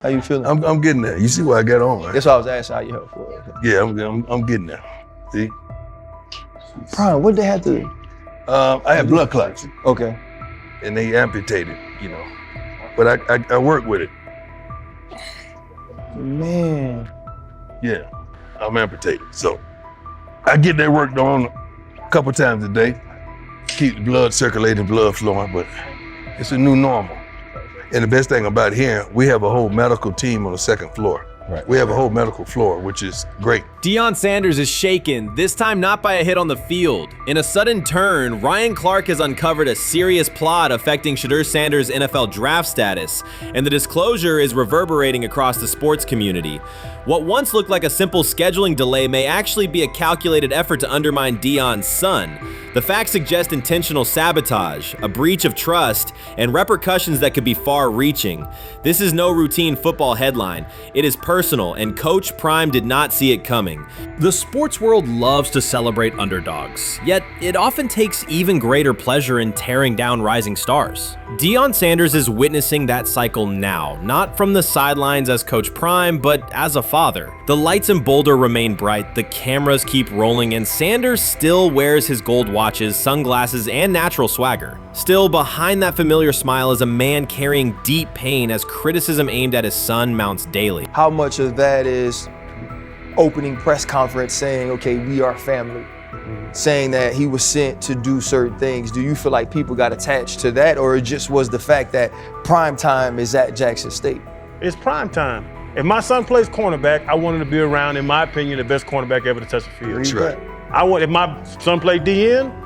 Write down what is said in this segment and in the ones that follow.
How you feeling? I'm getting there. You see what I got on, right? That's why I was asking how you help for it. Yeah, I'm getting there. See? Prime, what they had to? I had blood clots, Okay. and they amputated, But I work with it. Man. Yeah, I'm amputated. So I get that worked on a couple times a day. Keep the blood circulating, blood flowing, but it's a new normal. And the best thing about here, we have a whole medical team on the second floor. Right. We have a whole medical floor, which is great. Deion Sanders is shaken, this time not by a hit on the field. In a sudden turn, Ryan Clark has uncovered a serious plot affecting Shedeur Sanders' NFL draft status, and the disclosure is reverberating across the sports community. What once looked like a simple scheduling delay may actually be a calculated effort to undermine Deion's son. The facts suggest intentional sabotage, a breach of trust, and repercussions that could be far-reaching. This is no routine football headline. It is personal, and Coach Prime did not see it coming. The sports world loves to celebrate underdogs, yet it often takes even greater pleasure in tearing down rising stars. Deion Sanders is witnessing that cycle now, not from the sidelines as Coach Prime, but as a father. The lights in Boulder remain bright, the cameras keep rolling, and Sanders still wears his gold watches, sunglasses, and natural swagger. Still, behind that familiar smile is a man carrying deep pain as criticism aimed at his son mounts daily. How much of that is opening press conference saying, okay, we are family, saying that he was sent to do certain things? Do you feel like people got attached to that, or it just was the fact that prime time is at Jackson State? It's prime time. If my son plays cornerback, I want him to be around, in my opinion, the best cornerback ever to touch the field. That's right. If my son played DN,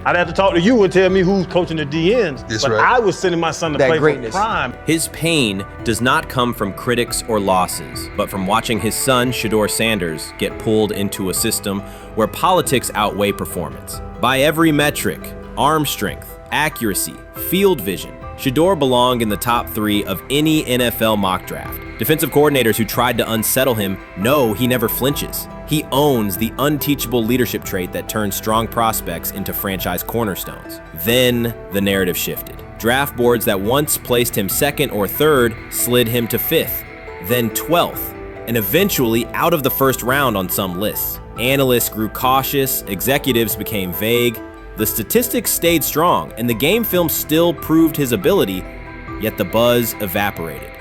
I'd have to talk to you and tell me who's coaching the DNs. That's but right. I was sending my son to That play greatness. for prime. His pain does not come from critics or losses, but from watching his son, Shedeur Sanders, get pulled into a system where politics outweigh performance. By every metric, arm strength, accuracy, field vision, Shedeur belonged in the top 3 of any NFL mock draft. Defensive coordinators who tried to unsettle him know he never flinches. He owns the unteachable leadership trait that turns strong prospects into franchise cornerstones. Then the narrative shifted. Draft boards that once placed him 2nd or 3rd slid him to 5th, then 12th, and eventually out of the 1st round on some lists. Analysts grew cautious, executives became vague. The statistics stayed strong, and the game film still proved his ability, yet the buzz evaporated.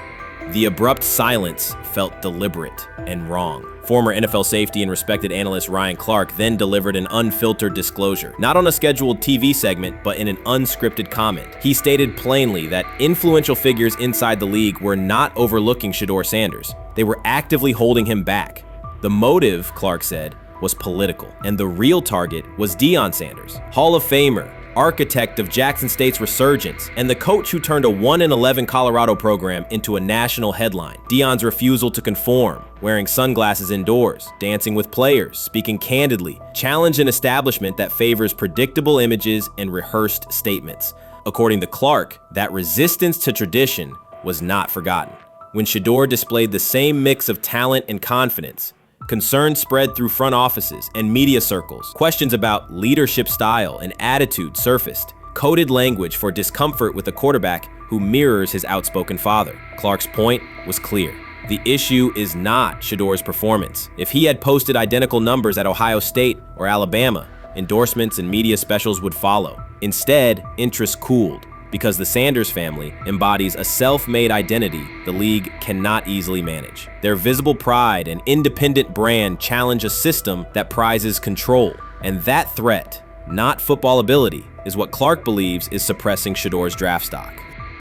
The abrupt silence felt deliberate and wrong. Former NFL safety and respected analyst Ryan Clark then delivered an unfiltered disclosure, not on a scheduled TV segment, but in an unscripted comment. He stated plainly that influential figures inside the league were not overlooking Shedeur Sanders. They were actively holding him back. The motive, Clark said, was political, and the real target was Deion Sanders, Hall of Famer, architect of Jackson State's resurgence, and the coach who turned a 1-11 Colorado program into a national headline. Deion's refusal to conform, wearing sunglasses indoors, dancing with players, speaking candidly, challenged an establishment that favors predictable images and rehearsed statements. According to Clark, that resistance to tradition was not forgotten. When Shedeur displayed the same mix of talent and confidence, concern spread through front offices and media circles. Questions about leadership style and attitude surfaced. Coded language for discomfort with a quarterback who mirrors his outspoken father. Clark's point was clear. The issue is not Shedeur's performance. If he had posted identical numbers at Ohio State or Alabama, endorsements and media specials would follow. Instead, interest cooled, because the Sanders family embodies a self-made identity the league cannot easily manage. Their visible pride and independent brand challenge a system that prizes control. And that threat, not football ability, is what Clark believes is suppressing Shedeur's draft stock.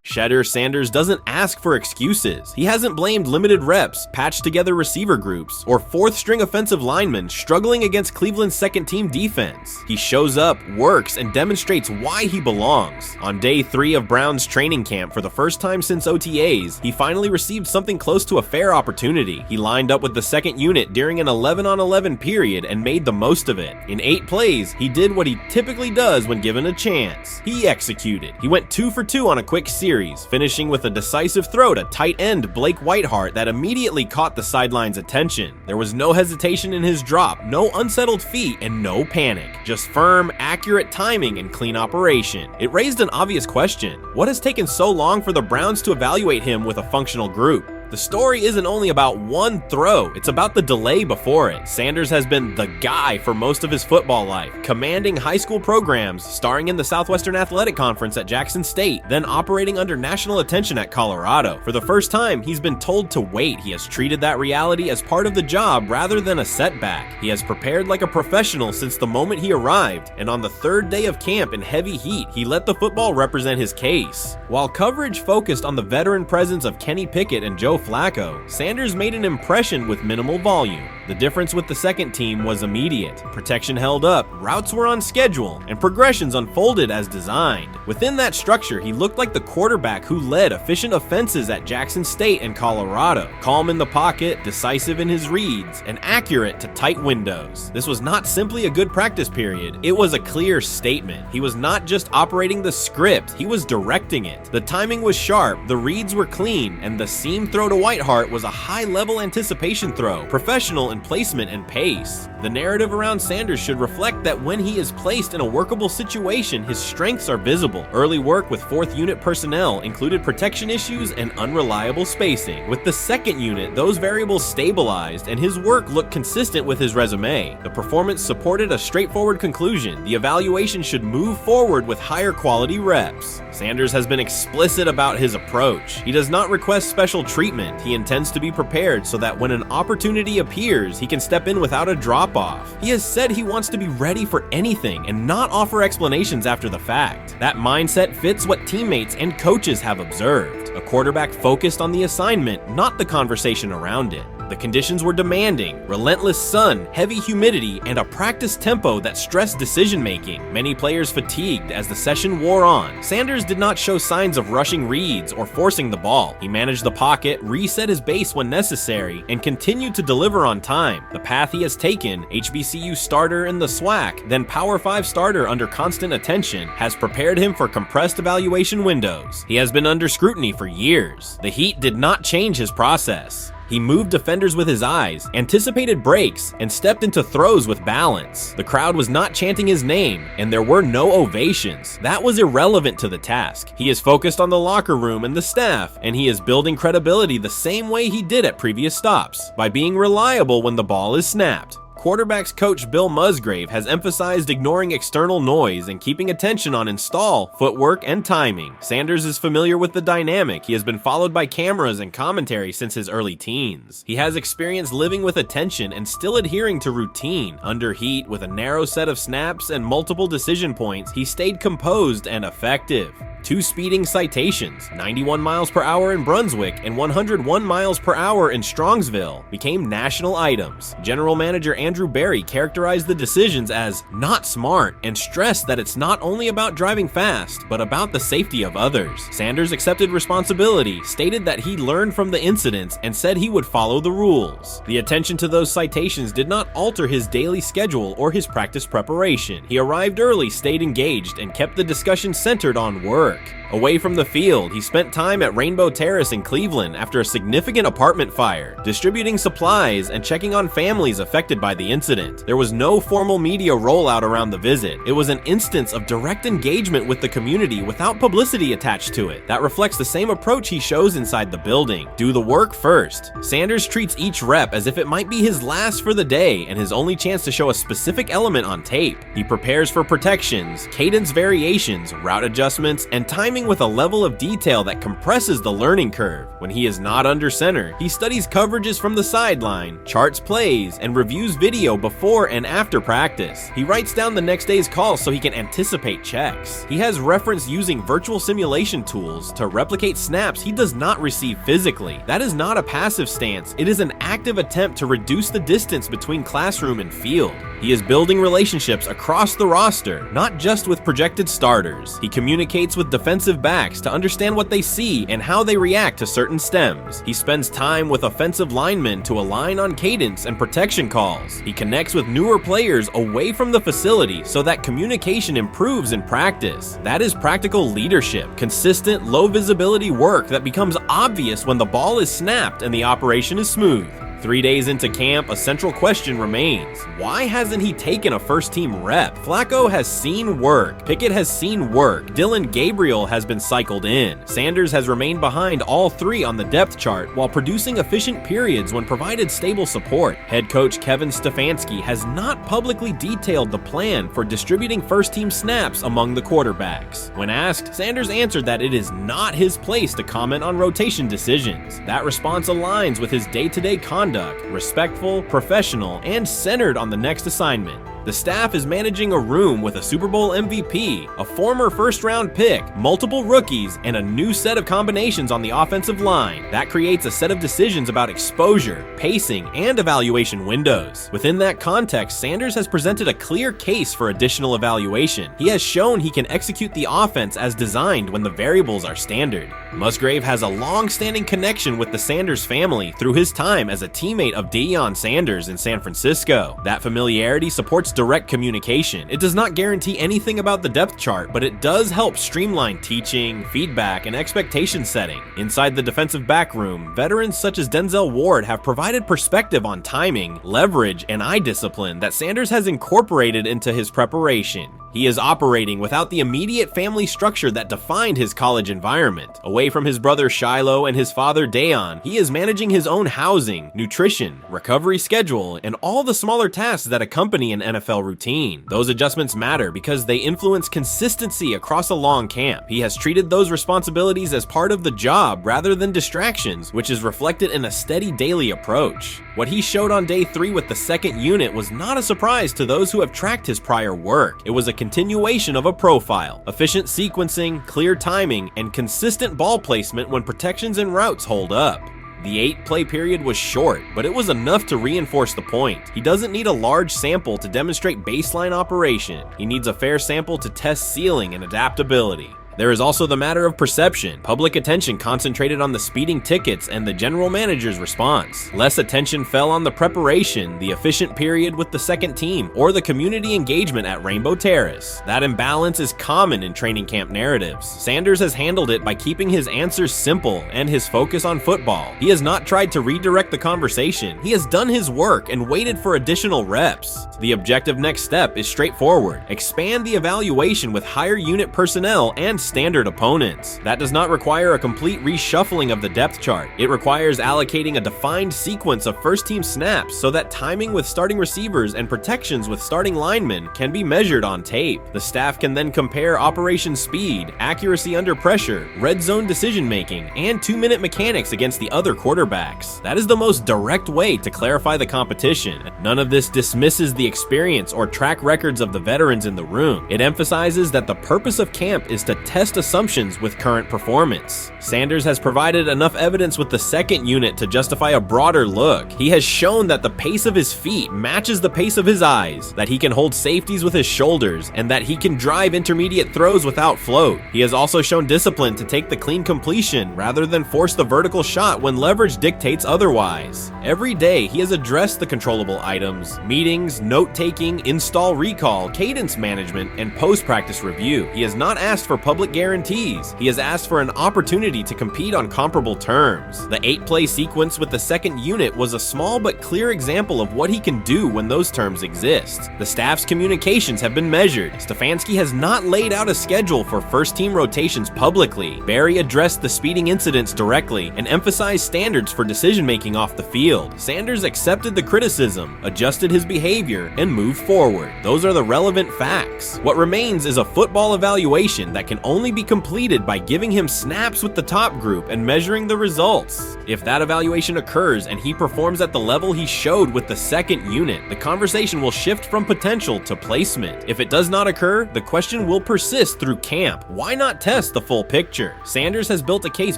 Shedeur Sanders doesn't ask for excuses. He hasn't blamed limited reps, patched together receiver groups, or 4th-string offensive linemen struggling against Cleveland's second-team defense. He shows up, works, and demonstrates why he belongs. On day 3 of Brown's training camp, for the first time since OTAs, he finally received something close to a fair opportunity. He lined up with the 2nd unit during an 11-on-11 period and made the most of it. In 8 plays, he did what he typically does when given a chance. He executed. He went 2 for 2 on a quick series, finishing with a decisive throw to tight end Blake Whiteheart that immediately caught the sideline's attention. There was no hesitation in his drop, no unsettled feet, and no panic. Just firm, accurate timing and clean operation. It raised an obvious question. What has taken so long for the Browns to evaluate him with a functional group? The story isn't only about one throw, it's about the delay before it. Sanders has been the guy for most of his football life, commanding high school programs, starring in the Southwestern Athletic Conference at Jackson State, then operating under national attention at Colorado. For the first time, he's been told to wait. He has treated that reality as part of the job rather than a setback. He has prepared like a professional since the moment he arrived, and on the third day of camp in heavy heat, he let the football represent his case. While coverage focused on the veteran presence of Kenny Pickett and Joe Flacco, Sanders made an impression with minimal volume. The difference with the second team was immediate. Protection held up, routes were on schedule, and progressions unfolded as designed. Within that structure, he looked like the quarterback who led efficient offenses at Jackson State and Colorado. Calm in the pocket, decisive in his reads, and accurate to tight windows. This was not simply a good practice period, it was a clear statement. He was not just operating the script, he was directing it. The timing was sharp, the reads were clean, and the seam throw to Whiteheart was a high-level anticipation throw, professional in placement and pace. The narrative around Sanders should reflect that when he is placed in a workable situation, his strengths are visible. Early work with 4th unit personnel included protection issues and unreliable spacing. With the 2nd unit, those variables stabilized and his work looked consistent with his resume. The performance supported a straightforward conclusion. The evaluation should move forward with higher quality reps. Sanders has been explicit about his approach. He does not request special treatment. He intends to be prepared so that when an opportunity appears, he can step in without a drop-off. He has said he wants to be ready for anything and not offer explanations after the fact. That mindset fits what teammates and coaches have observed. A quarterback focused on the assignment, not the conversation around it. The conditions were demanding: relentless sun, heavy humidity, and a practice tempo that stressed decision-making. Many players fatigued as the session wore on. Sanders did not show signs of rushing reads or forcing the ball. He managed the pocket, reset his base when necessary, and continued to deliver on time. The path he has taken, HBCU starter in the SWAC, then Power 5 starter under constant attention, has prepared him for compressed evaluation windows. He has been under scrutiny for years. The heat did not change his process. He moved defenders with his eyes, anticipated breaks, and stepped into throws with balance. The crowd was not chanting his name, and there were no ovations. That was irrelevant to the task. He is focused on the locker room and the staff, and he is building credibility the same way he did at previous stops, by being reliable when the ball is snapped. Quarterbacks coach Bill Musgrave has emphasized ignoring external noise and keeping attention on install, footwork, and timing. Sanders is familiar with the dynamic. He has been followed by cameras and commentary since his early teens. He has experience living with attention and still adhering to routine. Under heat, with a narrow set of snaps and multiple decision points, he stayed composed and effective. 2 speeding citations, 91 miles per hour in Brunswick and 101 miles per hour in Strongsville, became national items. General Manager Andrew Berry characterized the decisions as not smart and stressed that it's not only about driving fast, but about the safety of others. Sanders accepted responsibility, stated that he learned from the incidents, and said he would follow the rules. The attention to those citations did not alter his daily schedule or his practice preparation. He arrived early, stayed engaged, and kept the discussion centered on work. Away from the field, he spent time at Rainbow Terrace in Cleveland after a significant apartment fire, distributing supplies and checking on families affected by the incident. There was no formal media rollout around the visit. It was an instance of direct engagement with the community without publicity attached to it. That reflects the same approach he shows inside the building. Do the work first. Sanders treats each rep as if it might be his last for the day and his only chance to show a specific element on tape. He prepares for protections, cadence variations, route adjustments, and timing with a level of detail that compresses the learning curve. When he is not under center, he studies coverages from the sideline, charts plays, and reviews video before and after practice. He writes down the next day's calls so he can anticipate checks. He has referenced using virtual simulation tools to replicate snaps he does not receive physically. That is not a passive stance, it is an active attempt to reduce the distance between classroom and field. He is building relationships across the roster, not just with projected starters. He communicates with defensive backs to understand what they see and how they react to certain stems. He spends time with offensive linemen to align on cadence and protection calls. He connects with newer players away from the facility so that communication improves in practice. That is practical leadership, consistent, low visibility work that becomes obvious when the ball is snapped and the operation is smooth. 3 days into camp, a central question remains. Why hasn't he taken a first-team rep? Flacco has seen work. Pickett has seen work. Dillon Gabriel has been cycled in. Sanders has remained behind all three on the depth chart while producing efficient periods when provided stable support. Head coach Kevin Stefanski has not publicly detailed the plan for distributing first-team snaps among the quarterbacks. When asked, Sanders answered that it is not his place to comment on rotation decisions. That response aligns with his day-to-day conduct, respectful, professional, and centered on the next assignment. The staff is managing a room with a Super Bowl MVP, a former first-round pick, multiple rookies, and a new set of combinations on the offensive line. That creates a set of decisions about exposure, pacing, and evaluation windows. Within that context, Sanders has presented a clear case for additional evaluation. He has shown he can execute the offense as designed when the variables are standard. Musgrave has a long-standing connection with the Sanders family through his time as a teammate of Deion Sanders in San Francisco. That familiarity supports direct communication. It does not guarantee anything about the depth chart, but it does help streamline teaching, feedback, and expectation setting. Inside the defensive back room, veterans such as Denzel Ward have provided perspective on timing, leverage, and eye discipline that Sanders has incorporated into his preparation. He is operating without the immediate family structure that defined his college environment. Away from his brother Shiloh and his father Deion, he is managing his own housing, nutrition, recovery schedule, and all the smaller tasks that accompany an NFL routine. Those adjustments matter because they influence consistency across a long camp. He has treated those responsibilities as part of the job rather than distractions, which is reflected in a steady daily approach. What he showed on day 3 with the second unit was not a surprise to those who have tracked his prior work. It was a continuation of a profile: efficient sequencing, clear timing, and consistent ball placement when protections and routes hold up. The 8-play period was short, but it was enough to reinforce the point. He doesn't need a large sample to demonstrate baseline operation. He needs a fair sample to test ceiling and adaptability. There is also the matter of perception. Public attention concentrated on the speeding tickets and the general manager's response. Less attention fell on the preparation, the efficient period with the second team, or the community engagement at Rainbow Terrace. That imbalance is common in training camp narratives. Sanders has handled it by keeping his answers simple and his focus on football. He has not tried to redirect the conversation. He has done his work and waited for additional reps. The objective next step is straightforward: expand the evaluation with higher unit personnel and standard opponents. That does not require a complete reshuffling of the depth chart. It requires allocating a defined sequence of first-team snaps so that timing with starting receivers and protections with starting linemen can be measured on tape. The staff can then compare operation speed, accuracy under pressure, red zone decision-making, and 2-minute mechanics against the other quarterbacks. That is the most direct way to clarify the competition. None of this dismisses the experience or track records of the veterans in the room. It emphasizes that the purpose of camp is to test assumptions with current performance. Sanders has provided enough evidence with the second unit to justify a broader look. He has shown that the pace of his feet matches the pace of his eyes, that he can hold safeties with his shoulders, and that he can drive intermediate throws without float. He has also shown discipline to take the clean completion rather than force the vertical shot when leverage dictates otherwise. Every day, he has addressed the controllable items: meetings, note-taking, install recall, cadence management, and post-practice review. He has not asked for public guarantees. He has asked for an opportunity to compete on comparable terms. The 8-play sequence with the second unit was a small but clear example of what he can do when those terms exist. The staff's communications have been measured. Stefanski has not laid out a schedule for first-team rotations publicly. Barry addressed the speeding incidents directly and emphasized standards for decision-making off the field. Sanders accepted the criticism, adjusted his behavior, and moved forward. Those are the relevant facts. What remains is a football evaluation that can only be completed by giving him snaps with the top group and measuring the results. If that evaluation occurs and he performs at the level he showed with the second unit, the conversation will shift from potential to placement. If it does not occur, the question will persist through camp. Why not test the full picture? Sanders has built a case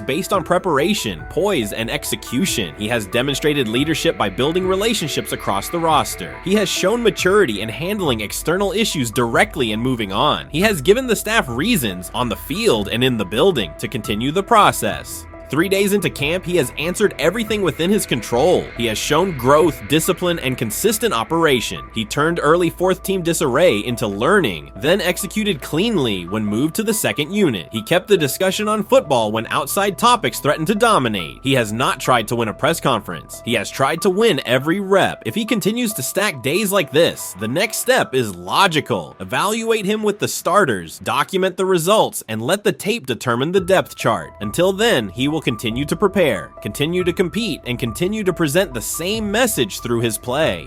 based on preparation, poise, and execution. He has demonstrated leadership by building relationships across the roster. He has shown maturity in handling external issues directly and moving on. He has given the staff reasons on the field and in the building to continue the process. 3 days into camp, he has answered everything within his control. He has shown growth, discipline, and consistent operation. He turned early 4th team disarray into learning, then executed cleanly when moved to the 2nd unit. He kept the discussion on football when outside topics threatened to dominate. He has not tried to win a press conference. He has tried to win every rep. If he continues to stack days like this, the next step is logical. Evaluate him with the starters, document the results, and let the tape determine the depth chart. Until then, he will continue to prepare, continue to compete, and continue to present the same message through his play.